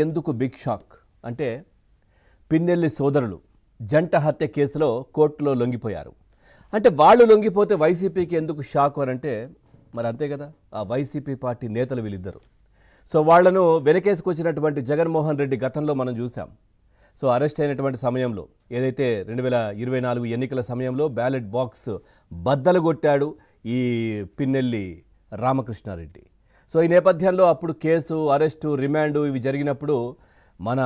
ఎందుకు big shock అంటే పిన్నెల్లి సోదరులు జంట హత్య కేసులో కోర్టులో లొంగిపోయారు. అంటే వాళ్ళు లొంగిపోతే వైసీపీకి ఎందుకు షాక్ అని అంటే మరి అంతే కదా, ఆ వైసీపీ పార్టీ నేతలు వీళ్ళిద్దరు. సో వాళ్లను వెనకేసుకొచ్చినటువంటి జగన్మోహన్ రెడ్డి గతంలో మనం చూసాం. సో అరెస్ట్ అయినటువంటి సమయంలో ఏదైతే 2024 ఎన్నికల సమయంలో బ్యాలెట్ బాక్స్ బద్దలు కొట్టాడు ఈ పిన్నెల్లి రామకృష్ణారెడ్డి. సో ఈ నేపథ్యంలో అప్పుడు కేసు, అరెస్టు, రిమాండు ఇవి జరిగినప్పుడు మన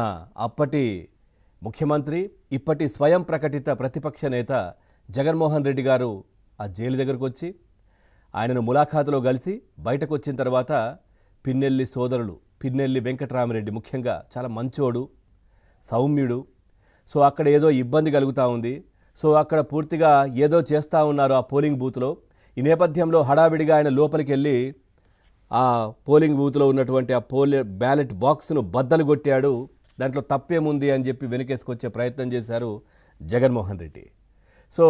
అప్పటి ముఖ్యమంత్రి, ఇప్పటి స్వయం ప్రకటిత ప్రతిపక్ష నేత జగన్మోహన్ రెడ్డి గారు ఆ జైలు దగ్గరకు వచ్చి ఆయనను ములాఖాతులో కలిసి బయటకు వచ్చిన తర్వాత పిన్నెల్లి సోదరులు పిన్నెల్లి వెంకటరామిరెడ్డి ముఖ్యంగా చాలా మంచోడు, సౌమ్యుడు. సో అక్కడ ఏదో ఇబ్బంది కలుగుతూ ఉంది. సో అక్కడ పూర్తిగా ఏదో చేస్తూ ఉన్నారు ఆ పోలింగ్ బూత్లో. ఈ నేపథ్యంలో హడావిడిగా ఆయన లోపలికి వెళ్ళి ఆ పోలింగ్ బూత్లో ఉన్నటువంటి ఆ బ్యాలెట్ బాక్స్ను బద్దలు కొట్టాడు. దాంట్లో తప్పేముంది అని చెప్పి వెనకేసుకొచ్చే ప్రయత్నం చేశారు జగన్మోహన్ రెడ్డి. సో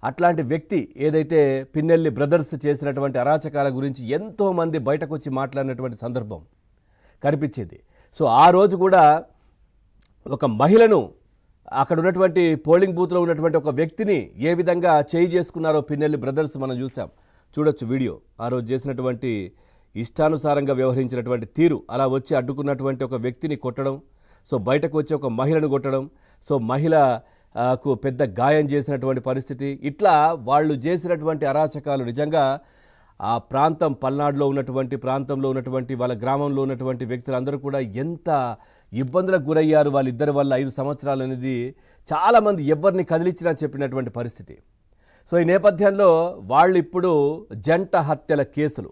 అట్లాంటి వ్యక్తి ఏదైతే పిన్నెల్లి బ్రదర్స్ చేసినటువంటి అరాచకాల గురించి ఎంతోమంది బయటకు వచ్చి మాట్లాడినటువంటి సందర్భం కనిపించింది. సో ఆ రోజు కూడా ఒక మహిళను, అక్కడ ఉన్నటువంటి పోలింగ్ బూత్లో ఉన్నటువంటి ఒక వ్యక్తిని ఏ విధంగా చేయి చేసుకున్నారో పిన్నెల్లి బ్రదర్స్ మనం చూసాం. చూడొచ్చు వీడియో. ఆ రోజు చేసినటువంటి ఇష్టానుసారంగా వ్యవహరించినటువంటి తీరు, అలా వచ్చి అడ్డుకున్నటువంటి ఒక వ్యక్తిని కొట్టడం, సో బయటకు వచ్చి ఒక మహిళను కొట్టడం, సో మహిళకు పెద్ద గాయం చేసినటువంటి పరిస్థితి. ఇట్లా వాళ్ళు చేసినటువంటి అరాచకాలు నిజంగా ఆ ప్రాంతం, పల్నాడులో ఉన్నటువంటి ప్రాంతంలో ఉన్నటువంటి వాళ్ళ గ్రామంలో ఉన్నటువంటి వ్యక్తులందరూ కూడా ఎంత ఇబ్బందులకు గురయ్యారు వాళ్ళిద్దరి వల్ల. 5 సంవత్సరాలు అనేది చాలామంది ఎవరిని కదిలించినా చెప్పినటువంటి పరిస్థితి. సో ఈ నేపథ్యంలో వాళ్ళు ఇప్పుడు జంట హత్యల కేసులు,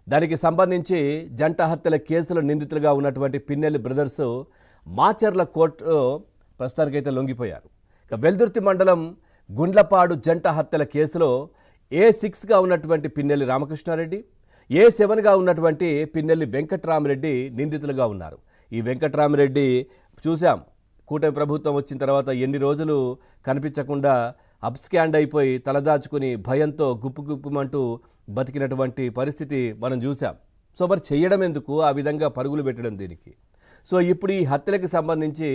దానికి సంబంధించి జంట హత్యల కేసులో నిందితులుగా ఉన్నటువంటి పిన్నెల్లి బ్రదర్స్ మాచర్ల కోర్టులో ప్రస్తుతానికైతే లొంగిపోయారు. ఇక వెల్దుర్తి మండలం గుండ్లపాడు జంట హత్యల కేసులో A6గా ఉన్నటువంటి పిన్నెల్లి రామకృష్ణారెడ్డి, A7గా ఉన్నటువంటి పిన్నెల్లి వెంకటరామిరెడ్డి నిందితులుగా ఉన్నారు. ఈ వెంకటరామిరెడ్డి చూసాం, కూటమి ప్రభుత్వం వచ్చిన తర్వాత ఎన్ని రోజులు కనిపించకుండా అప్స్కాండ్ అయిపోయి తలదాచుకుని భయంతో గుప్పుమంటూ బతికినటువంటి పరిస్థితి మనం చూసాం. సో మరి చేయడం ఎందుకు, ఆ విధంగా పరుగులు పెట్టడం దేనికి? సో ఇప్పుడు ఈ హత్యలకు సంబంధించి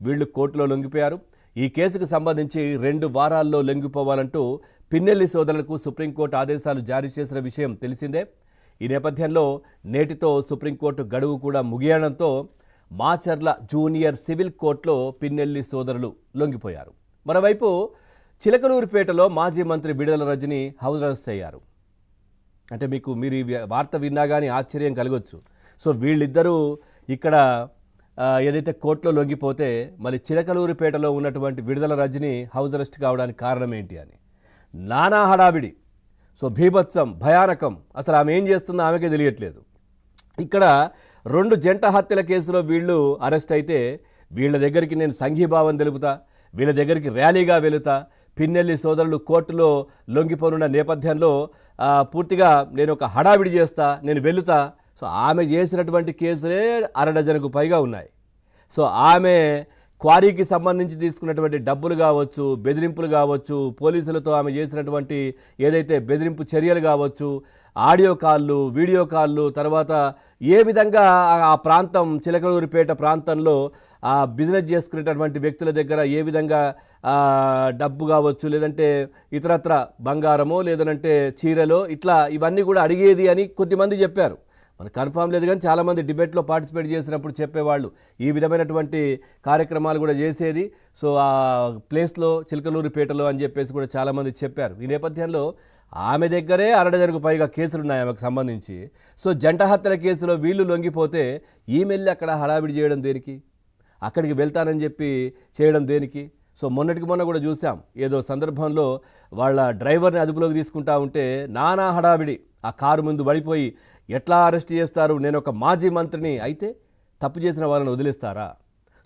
వీళ్ళు కోర్టులో లొంగిపోయారు. ఈ కేసుకు సంబంధించి 2 వారాల్లో లొంగిపోవాలంటూ పిన్నెల్లి సోదరులకు సుప్రీంకోర్టు ఆదేశాలు జారీ చేసిన విషయం తెలిసిందే. ఈ నేపథ్యంలో నేటితో సుప్రీంకోర్టు గడువు కూడా ముగియడంతో మాచర్ల జూనియర్ సివిల్ కోర్టులో పిన్నెల్లి సోదరులు లొంగిపోయారు. మరోవైపు చిలకలూరిపేటలో మాజీ మంత్రి బిడదల రజని హౌస్ అరెస్ట్ అయ్యారు. అంటే మీరు ఈ వార్త విన్నా కానీ ఆశ్చర్యం కలగొచ్చు. సో వీళ్ళిద్దరూ ఇక్కడ ఏదైతే కోర్టులో లొంగిపోతే మరి చిలకలూరిపేటలో ఉన్నటువంటి బిడదల రజని హౌస్ అరెస్ట్ కావడానికి కారణం ఏంటి అని నానా హడావిడి. సో భీభత్సం, భయానకం. అసలు ఆమె ఏం చేస్తుందో ఆమెకే తెలియట్లేదు. ఇక్కడ 2 జంట హత్యల కేసులో వీళ్ళు అరెస్ట్ అయితే వీళ్ళ దగ్గరికి నేను సంఘీభావం తెలుపుతా, వీళ్ళ దగ్గరికి ర్యాలీగా వెళుతా, పిన్నెల్లి సోదరులు కోర్టులో లొంగిపోనున్న నేపథ్యంలో పూర్తిగా నేను ఒక హడావిడి చేస్తా, నేను వెళుతా. సో ఆమె చేసినటువంటి కేసులే 6 డజన్కు పైగా ఉన్నాయి. సో ఆమె క్వారీకి సంబంధించి తీసుకున్నటువంటి డబ్బులు కావచ్చు, బెదిరింపులు కావచ్చు, పోలీసులతో ఆమె చేసినటువంటి ఏదైతే బెదిరింపు చర్యలు కావచ్చు, ఆడియో కాళ్ళు, వీడియో కాళ్ళు, తర్వాత ఏ విధంగా ఆ ప్రాంతం చిలకలూరిపేట ప్రాంతంలో బిజినెస్ చేసుకునేటటువంటి వ్యక్తుల దగ్గర ఏ విధంగా డబ్బు కావచ్చు, లేదంటే ఇతరత్ర బంగారమో లేదంటే చీరలో, ఇట్లా ఇవన్నీ కూడా అడిగేది అని కొద్దిమంది చెప్పారు. మనకు కన్ఫామ్ లేదు కానీ చాలామంది డిబేట్లో పార్టిసిపేట్ చేసినప్పుడు చెప్పేవాళ్ళు ఈ విధమైనటువంటి కార్యక్రమాలు కూడా చేసేది. సో ఆ ప్లేస్లో చిలకలూరిపేటలో అని చెప్పేసి కూడా చాలామంది చెప్పారు. ఈ నేపథ్యంలో ఆమె దగ్గరే 6 డజన్కు పైగా కేసులు ఉన్నాయి ఆమెకు సంబంధించి. సో జంట హత్యల కేసులో వీళ్ళు లొంగిపోతే ఈమెల్లి అక్కడ హడావిడి చేయడం దేనికి, అక్కడికి వెళ్తానని చెప్పి చేయడం దేనికి? సో మొన్నటికి మొన్న కూడా చూసాం, ఏదో సందర్భంలో వాళ్ళ డ్రైవర్ని అదుపులోకి తీసుకుంటా ఉంటే నానా హడావిడి, ఆ కారు ముందు పడిపోయి ఎట్లా అరెస్ట్ చేస్తారు, నేను ఒక మాజీ మంత్రిని అయితే తప్పు చేసిన వాళ్ళని వదిలేస్తారా?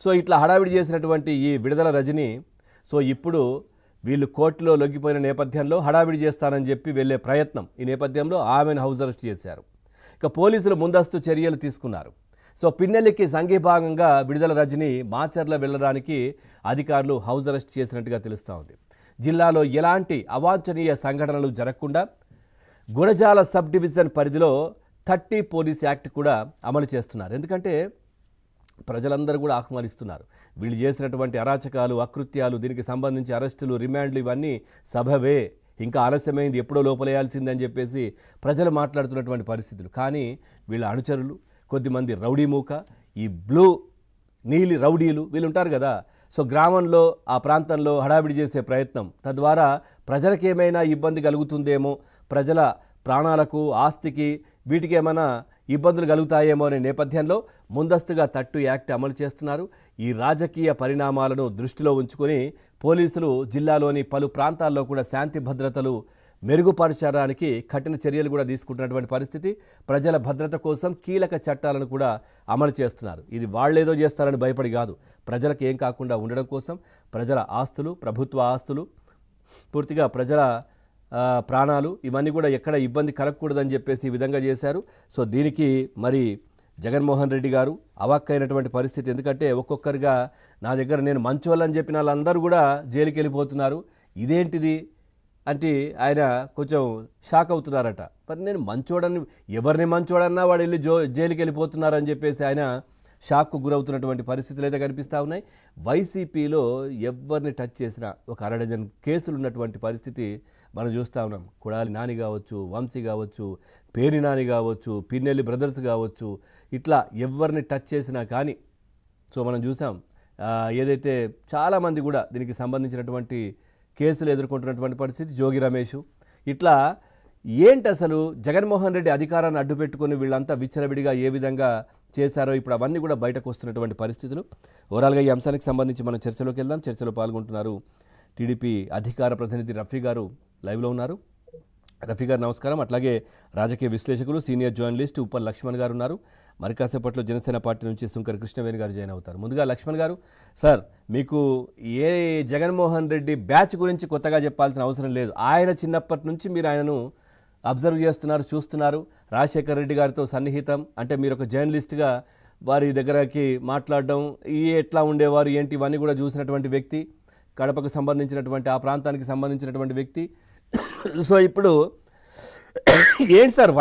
సో ఇట్లా హడావిడి చేసినటువంటి ఈ బిడదల రజని సో ఇప్పుడు వీళ్ళు కోర్టులో లొంగిపోయిన నేపథ్యంలో హడావిడి చేస్తానని చెప్పి వెళ్ళే ప్రయత్నం, ఈ నేపథ్యంలో ఆమెను హౌస్ అరెస్ట్ చేశారు. ఇక పోలీసులు ముందస్తు చర్యలు తీసుకున్నారు. సో పిన్నెల్లికి సంఘీభాగంగా బిడదల రజని మాచర్ల వెళ్ళడానికి అధికారులు హౌస్ అరెస్ట్ చేసినట్టుగా తెలుస్తూ ఉంది. జిల్లాలో ఎలాంటి అవాంఛనీయ సంఘటనలు జరగకుండా గురజాల సబ్ డివిజన్ పరిధిలో 30 పోలీస్ యాక్ట్ కూడా అమలు చేస్తున్నారు. ఎందుకంటే ప్రజలందరూ కూడా ఆహ్వానిస్తున్నారు. వీళ్ళు చేసినటువంటి అరాచకాలు, అకృత్యాలు, దీనికి సంబంధించి అరెస్టులు, రిమాండ్లు ఇవన్నీ సబబే, ఇంకా ఆలస్యమైంది, ఎప్పుడో లోపలేయాల్సిందని చెప్పేసి ప్రజలు మాట్లాడుతున్నటువంటి పరిస్థితులు. కానీ వీళ్ళ అనుచరులు, కొద్దిమంది రౌడీ మూక, ఈ నీలి రౌడీలు వీళ్ళు ఉంటారు కదా, సో గ్రామంలో ఆ ప్రాంతంలో హడావిడి చేసే ప్రయత్నం, తద్వారా ప్రజలకు ఏమైనా ఇబ్బంది కలుగుతుందేమో, ప్రజల ప్రాణాలకు, ఆస్తికి, వీటికి ఏమైనా ఇబ్బందులు కలుగుతాయేమో అనే నేపథ్యంలో ముందస్తుగా తట్టు యాక్ట్ అమలు చేస్తున్నారు. ఈ రాజకీయ పరిణామాలను దృష్టిలో ఉంచుకొని పోలీసులు జిల్లాలోని పలు ప్రాంతాల్లో కూడా శాంతి భద్రతలు మెరుగుపరచడానికి కఠిన చర్యలు కూడా తీసుకుంటున్నటువంటి పరిస్థితి. ప్రజల భద్రత కోసం కీలక చట్టాలను కూడా అమలు చేస్తున్నారు. ఇది వాళ్ళేదో చేస్తారని భయపడి కాదు, ప్రజలకు ఏం కాకుండా ఉండడం కోసం ప్రజల ఆస్తులు, ప్రభుత్వ ఆస్తులు, పూర్తిగా ప్రజల ప్రాణాలు, ఇవన్నీ కూడా ఎక్కడ ఇబ్బంది కలగకూడదని చెప్పేసి ఈ విధంగా చేశారు. సో దీనికి మరి జగన్మోహన్ రెడ్డి గారు అవాక్కైనటువంటి పరిస్థితి. ఎందుకంటే ఒక్కొక్కరిగా నా దగ్గర నేను మంచోళ్ళని చెప్పిన వాళ్ళందరూ కూడా జైలుకి వెళ్ళిపోతున్నారు, ఇదేంటిది అంటే ఆయన కొంచెం షాక్ అవుతున్నారట. మరి నేను మంచోడని, ఎవరిని మంచోడన్నా వాడు వెళ్ళి జైలుకి వెళ్ళిపోతున్నారని చెప్పేసి ఆయన షాక్కు గురవుతున్నటువంటి పరిస్థితులు అయితే కనిపిస్తూ ఉన్నాయి. వైసీపీలో ఎవరిని టచ్ చేసినా ఒక 1/2 డజన్ కేసులు ఉన్నటువంటి పరిస్థితి మనం చూస్తూ ఉన్నాం. కొడాలి నాని కావచ్చు, వంశీ కావచ్చు, పేరి నాని కావచ్చు, పిన్నెల్లి బ్రదర్స్ కావచ్చు, ఇట్లా ఎవరిని టచ్ చేసినా కానీ సో మనం చూసాం. ఏదైతే చాలామంది కూడా దీనికి సంబంధించినటువంటి కేసులు ఎదుర్కొంటున్నటువంటి పరిస్థితి. జోగి రమేష్, ఇట్లా ఏంటి అసలు జగన్మోహన్ రెడ్డి అధికారాన్ని అడ్డుపెట్టుకొని వీళ్ళంతా విచ్చలవిడిగా ఏ విధంగా చేశారో ఇప్పుడు అవన్నీ కూడా బయటకు వస్తున్నటువంటి పరిస్థితులు. ఓవరాల్గా ఈ అంశానికి సంబంధించి మనం చర్చలోకి వెళ్దాం. చర్చలో పాల్గొంటున్నారు టీడీపీ అధికార ప్రతినిధి రఫీ గారు, లైవ్లో ఉన్నారు. రఫీ గారు నమస్కారం. అట్లాగే రాజకీయ విశ్లేషకులు, సీనియర్ జర్నలిస్ట్ ఉప్పల్ లక్ష్మణ్ గారు ఉన్నారు. మరి కాసేపట్లో జనసేన పార్టీ నుంచి శుంకర్ కృష్ణవేణి గారు జాయిన్ అవుతారు. ముందుగా లక్ష్మణ్ గారు, సార్ మీకు ఏ జగన్మోహన్ రెడ్డి బ్యాచ్ గురించి కొత్తగా చెప్పాల్సిన అవసరం లేదు. ఆయన చిన్నప్పటి నుంచి మీరు ఆయనను అబ్జర్వ్ చేస్తున్నారు, చూస్తున్నారు. రాజశేఖర్ రెడ్డి గారితో సన్నిహితం, అంటే మీరు ఒక జర్నలిస్ట్గా వారి దగ్గరకి మాట్లాడడం, ఎట్లా ఉండేవారు ఏంటి ఇవన్నీ కూడా చూసినటువంటి వ్యక్తి, కడపకు సంబంధించినటువంటి ఆ ప్రాంతానికి సంబంధించినటువంటి వ్యక్తి. సో ఇప్పుడు ఏంటి సార్